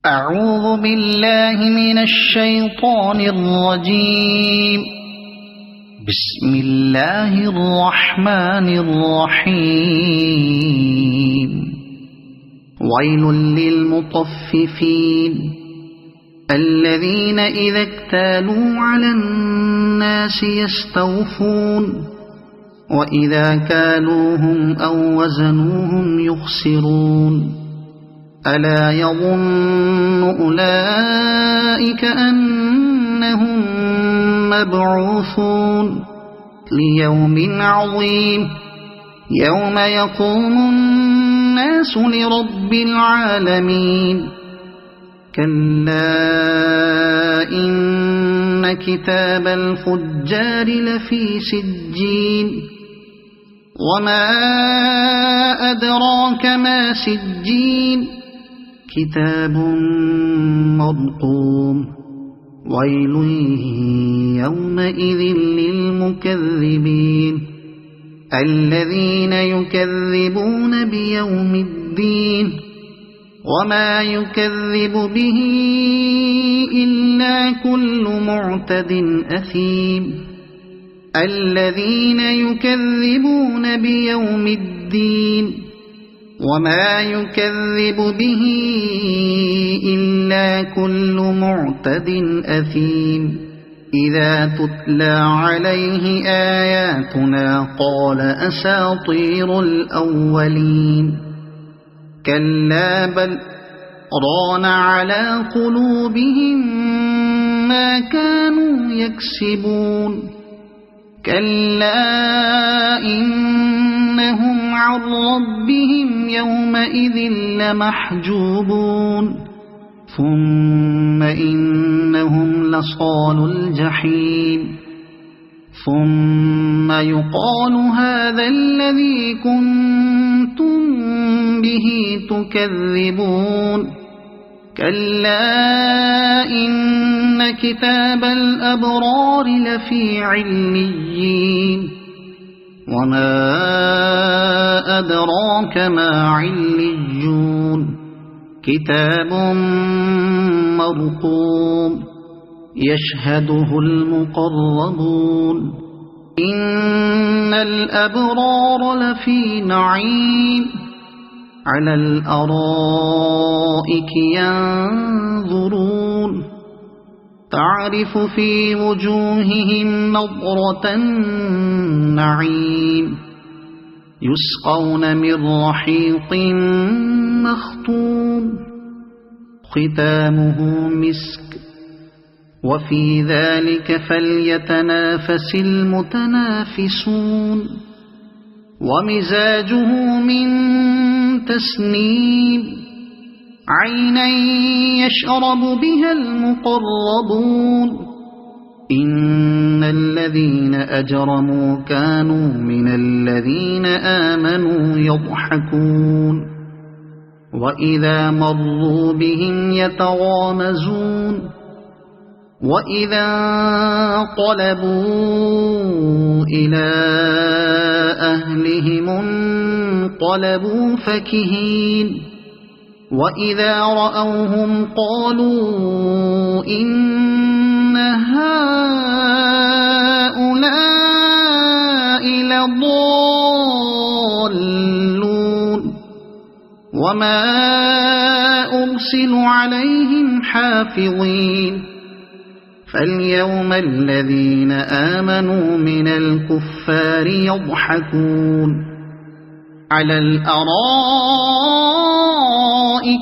أعوذ بالله من الشيطان الرجيم. بسم الله الرحمن الرحيم. ويل للمطففين الذين إذا اكتالوا على الناس يستوفون وإذا كالوهم أو وزنوهم يخسرون. ألا يظن أولئك أنهم مبعوثون ليوم عظيم يوم يقوم الناس لرب العالمين. كلا إن كتاب الفجار لفي سجين وما أدراك ما سجين كتاب مرقوم. ويل يومئذ للمكذبين الذين يكذبون بيوم الدين وما يكذب به إلا كل معتد أثيم. الذين يكذبون بيوم الدين وما يكذب به إلا كل معتد أثيم. إذا تتلى عليه آياتنا قال أساطير الأولين. كلا بل ران على قلوبهم ما كانوا يكسبون. كلا إنهم عن ربهم يومئذ لمحجوبون. ثم إنهم لصالو الجحيم. ثم يقال هذا الذي كنتم به تكذبون. كلا إن كتاب الأبرار لفي عليين وما أدراك ما عليون كتاب مرقوم يشهده المقربون. إن الأبرار لفي نعيم على الأرائك ينظرون تعرف في وجوههم نضرة النعيم. يسقون من رحيق مختوم ختامه مسك وفي ذلك فليتنافس المتنافسون. ومزاجه من تسنيم عينا يشرب بها المقربون. إن الذين أجرموا كانوا من الذين آمنوا يضحكون وإذا مروا بهم يتغامزون. وإذا انقلبوا إلى أهلهم انقلبوا فكهين. وإذا رأوهم قالوا إن هؤلاء لضالون وما أرسلوا عليهم حافظين. فاليوم الذين آمنوا من الكفار يضحكون على الأرائك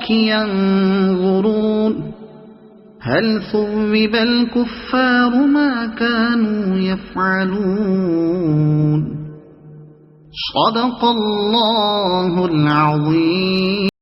ينظرون هل ثوب الكفار ما كانوا يفعلون. صدق الله العظيم.